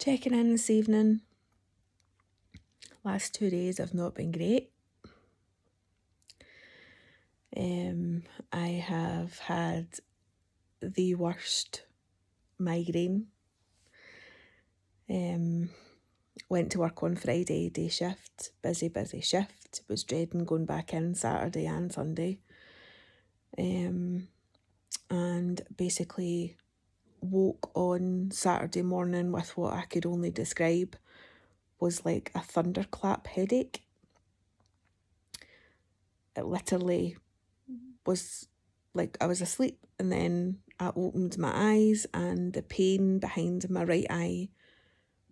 Checking in this evening. Last 2 days have not been great. I have had the worst migraine. Went to work on Friday, day shift, busy shift. Was dreading going back in Saturday and Sunday. And basically woke on Saturday morning with what I could only describe was like a thunderclap headache. It literally was like I was asleep and then I opened my eyes and the pain behind my right eye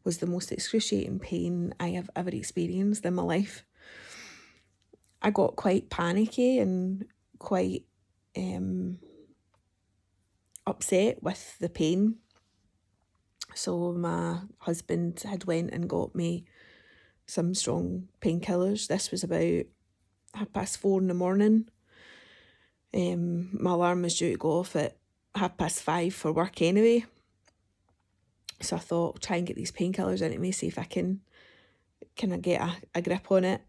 was the most excruciating pain I have ever experienced in my life. I got quite panicky and quite upset with the pain. So my husband had went and got me some strong painkillers. This was about 4:30 in the morning. My alarm was due to go off at 5:30 for work anyway. So I thought, I'll try and get these painkillers into me, see if I can I get a grip on it.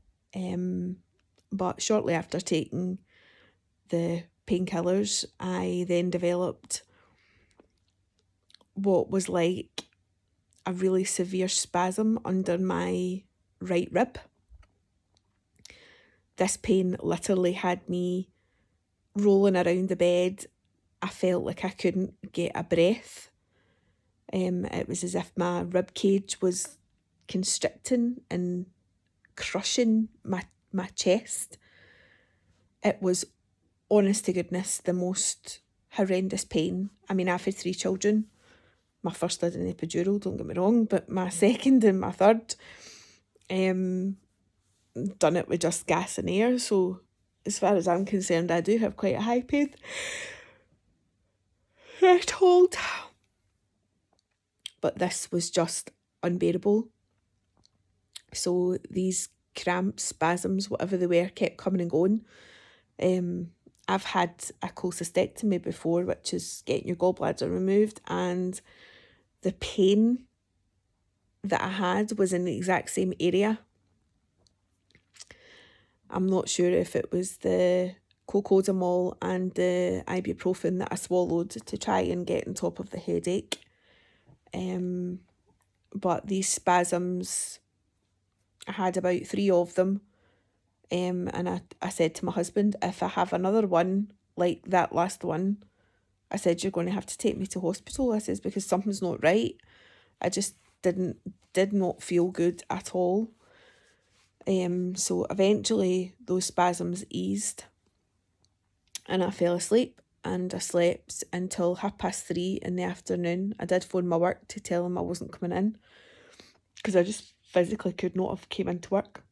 But shortly after taking the painkillers, I then developed what was like a really severe spasm under my right rib. This pain literally had me rolling around the bed. I felt like I couldn't get a breath. It was as if my rib cage was constricting and crushing my chest. It was, honest to goodness, the most horrendous pain. I mean, I've had 3 children. My first had an epidural, don't get me wrong, but my second and my third done it with just gas and air. So as far as I'm concerned, I do have quite a high pain threshold. But this was just unbearable. So these cramps, spasms, whatever they were, kept coming and going. I've had a cholecystectomy before, which is getting your gallbladder removed, and the pain that I had was in the exact same area. I'm not sure if it was the cocodamol and the ibuprofen that I swallowed to try and get on top of the headache. But these spasms, I had about 3 of them. And I said to my husband, if I have another one like that last one, I said, you're going to have to take me to hospital. I says, because something's not right. I just did not feel good at all. So eventually those spasms eased and I fell asleep, and I slept until 3:30 in the afternoon. I did phone my work to tell them I wasn't coming in because I just physically could not have came into work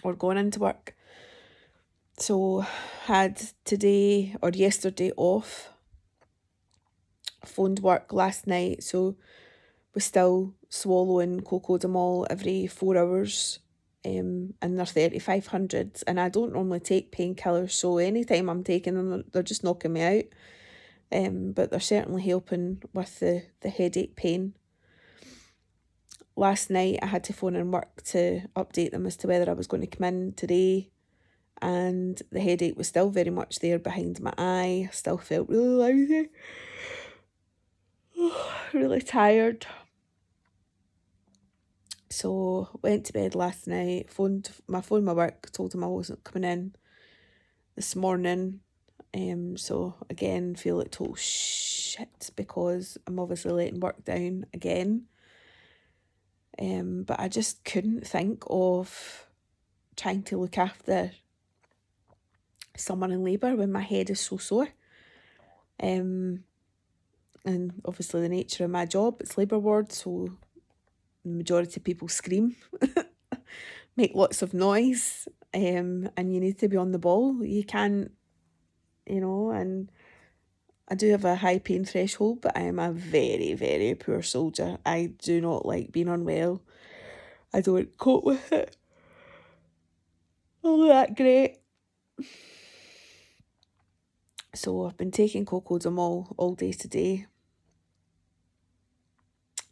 or gone into work. So had today or yesterday off, phoned work last night, so was still swallowing cocodamol every 4 hours, and they're 3500s, and I don't normally take painkillers, so anytime I'm taking them they're just knocking me out, but they're certainly helping with the headache pain. Last night I had to phone in work to update them as to whether I was going to come in today, and the headache was still very much there behind my eye. I still felt really lousy, really tired. So went to bed last night, phoned my work, told them I wasn't coming in this morning. So again, feel like total shit because I'm obviously letting work down again. But I just couldn't think of trying to look after someone in labour when my head is so sore. And obviously the nature of my job, it's labour ward, so the majority of people scream, make lots of noise, and you need to be on the ball. You can't, and I do have a high pain threshold, but I am a very, very poor soldier. I do not like being unwell. I don't cope with it all that great. So I've been taking cocodamol all day today.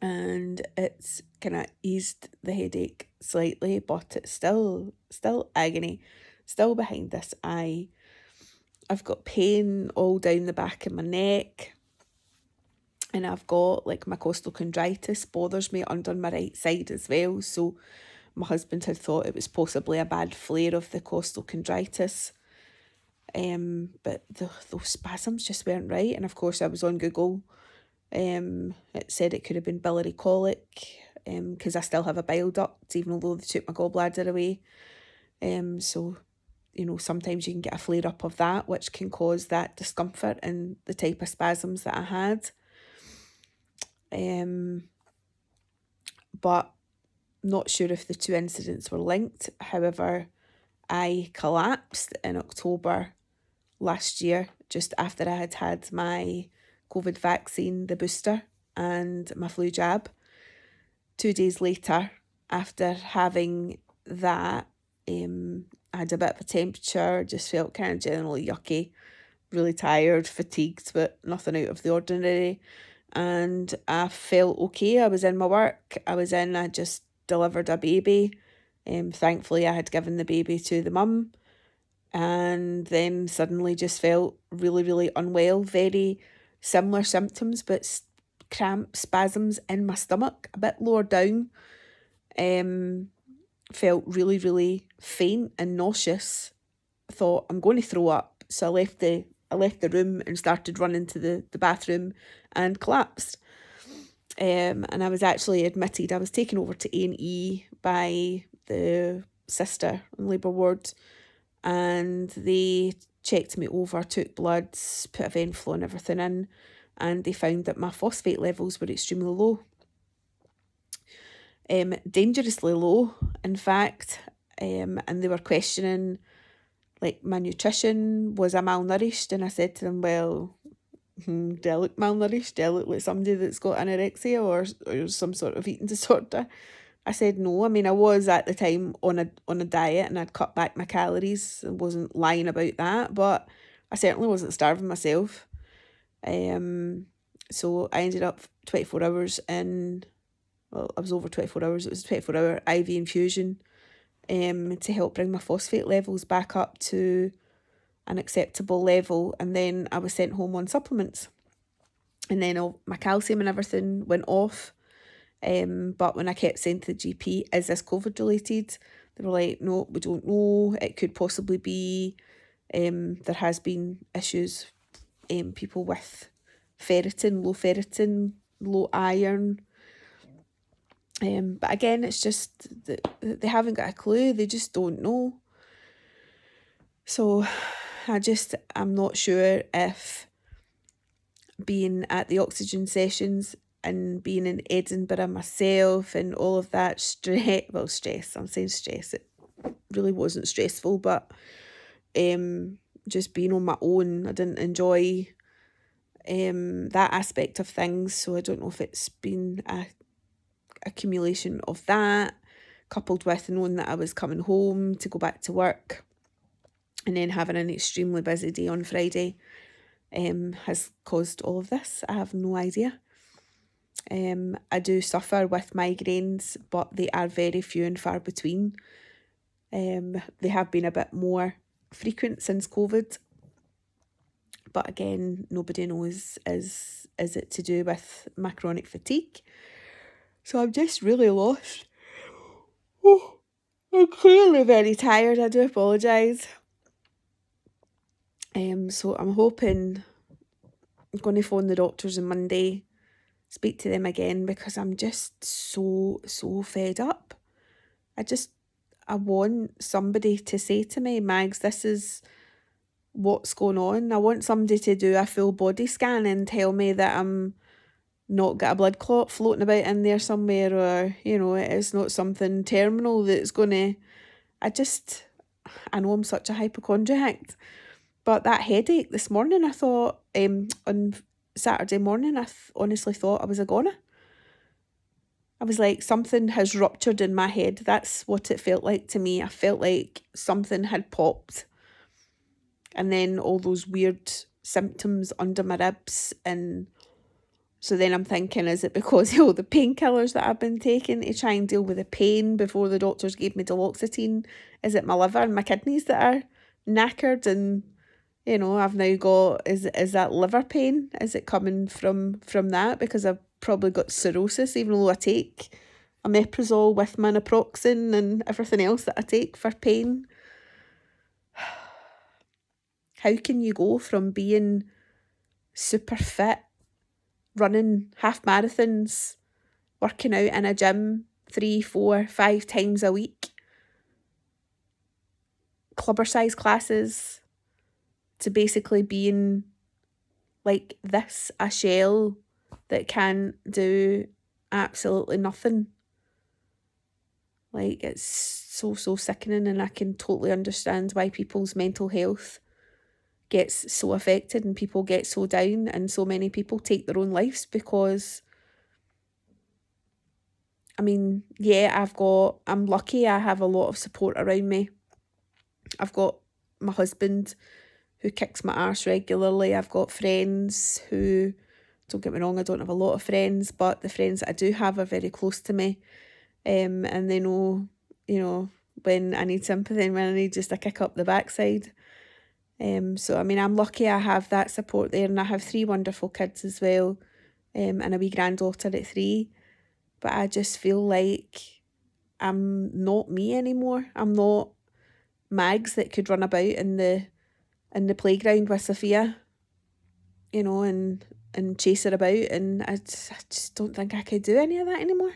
and it's kind of eased the headache slightly, but it's still agony, still behind this eye. I've got pain all down the back of my neck, and I've got like my costochondritis bothers me under my right side as well. So my husband had thought it was possibly a bad flare of the costochondritis. But those spasms just weren't right. And of course, I was on Google. It said it could have been biliary colic, because I still have a bile duct, even though they took my gallbladder away. So, sometimes you can get a flare up of that, which can cause that discomfort and the type of spasms that I had. But not sure if the two incidents were linked. However, I collapsed in October last year, just after I had had my COVID vaccine, the booster, and my flu jab. 2 days later, after having that, I had a bit of a temperature, just felt kind of generally yucky, really tired, fatigued, but nothing out of the ordinary. And I felt okay. I was in my work. I just delivered a baby. Thankfully, I had given the baby to the mum, and then suddenly just felt really, really unwell. Very similar symptoms, but cramp, spasms in my stomach, a bit lower down. Felt really, really faint and nauseous. Thought I'm going to throw up. So I left the room and started running to the bathroom and collapsed. And I was actually admitted. I was taken over to A&E by the sister in labour ward, and they checked me over, took bloods, put a Venflo and everything in, and they found that my phosphate levels were extremely low. Dangerously low, in fact. And they were questioning like my nutrition. Was I malnourished? And I said to them, well, do I look malnourished? Do I look like somebody that's got anorexia or some sort of eating disorder? I said no. I mean, I was at the time on a diet, and I'd cut back my calories. I wasn't lying about that, but I certainly wasn't starving myself. So I ended up 24 hours in. Well, I was over 24 hours. It was a 24-hour IV infusion, to help bring my phosphate levels back up to an acceptable level, and then I was sent home on supplements, and then all my calcium and everything went off. But when I kept saying to the GP, is this COVID related? They were like, no, we don't know. It could possibly be. There has been issues, people with ferritin, low iron. But again, it's just that they haven't got a clue. They just don't know. So I'm not sure if being at the oxygen sessions and being in Edinburgh myself and all of that stress, I'm saying stress, it really wasn't stressful, but just being on my own, I didn't enjoy that aspect of things. So I don't know if it's been a accumulation of that, coupled with knowing that I was coming home to go back to work and then having an extremely busy day on Friday, has caused all of this. I have no idea. I do suffer with migraines, but they are very few and far between. They have been a bit more frequent since COVID, but again, nobody knows is it to do with my chronic fatigue. So I'm just really lost. Oh, I'm clearly very tired. I do apologise. So I'm hoping I'm going to phone the doctors on Monday, speak to them again, because I'm just so fed up. I want somebody to say to me, Mags, this is what's going on. I want somebody to do a full body scan and tell me that I'm not got a blood clot floating about in there somewhere, or, it's not something terminal that's going to... I know I'm such a hypochondriac, but that headache this morning, I thought, on Saturday morning, I honestly thought I was a goner. I was like, something has ruptured in my head. That's what it felt like to me. I felt like something had popped. And then all those weird symptoms under my ribs and So then I'm thinking, is it because of all the painkillers that I've been taking to try and deal with the pain before the doctors gave me duloxetine? Is it my liver and my kidneys that are knackered? And, I've now got, is that liver pain? Is it coming from that? Because I've probably got cirrhosis, even though I take omeprazole with my naproxen and everything else that I take for pain. How can you go from being super fit, running half marathons, working out in a gym 3, 4, 5 times a week, clubber size classes, to basically being like this, a shell that can do absolutely nothing? Like, it's so sickening, and I can totally understand why people's mental health gets so affected and people get so down and so many people take their own lives, because I'm lucky I have a lot of support around me. I've got my husband who kicks my arse regularly. I've got friends who, don't get me wrong, I don't have a lot of friends, but the friends that I do have are very close to me. And they know, when I need sympathy and when I need just a kick up the backside. So I'm lucky I have that support there, and I have 3 wonderful kids as well, and a wee granddaughter at 3. But I just feel like I'm not me anymore. I'm not Mags that could run about in the playground with Sophia, and chase her about, and I just don't think I could do any of that anymore.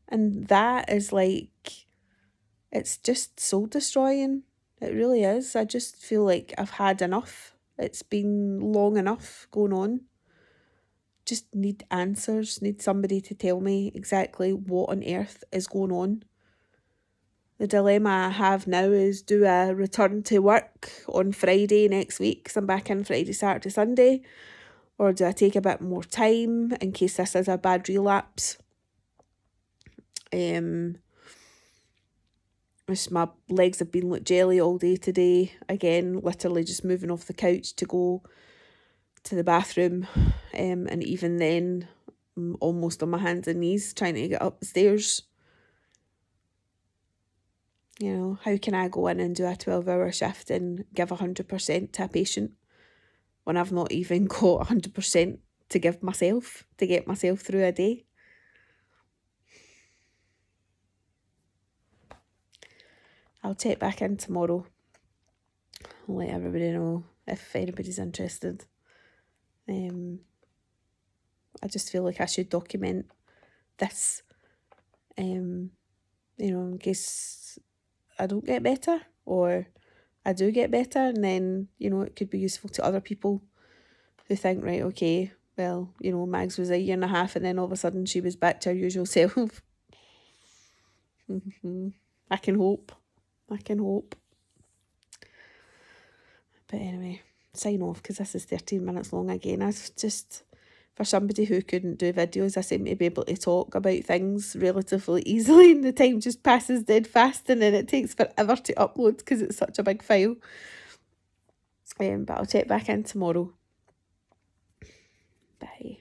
And that is like, it's just soul destroying. It really is. I just feel like I've had enough. It's been long enough going on. Just need answers, need somebody to tell me exactly what on earth is going on. The dilemma I have now is, do I return to work on Friday next week, because I'm back in Friday, Saturday, Sunday, or do I take a bit more time in case this is a bad relapse? My legs have been like jelly all day today. Again, literally just moving off the couch to go to the bathroom, and even then, I'm almost on my hands and knees trying to get up the stairs. How can I go in and do a 12-hour shift and give 100% to a patient when I've not even got 100% to give myself, to get myself through a day? I'll check back in tomorrow. I'll let everybody know if anybody's interested. I just feel like I should document this, in case I don't get better, or I do get better, and then, it could be useful to other people who think, right, okay, well, Mags was a year and a half and then all of a sudden she was back to her usual self. I can hope. But anyway, sign off, because this is 13 minutes long again. I've just, for somebody who couldn't do videos, I seem to be able to talk about things relatively easily, and the time just passes dead fast, and then it takes forever to upload because it's such a big file. But I'll check back in tomorrow. Bye.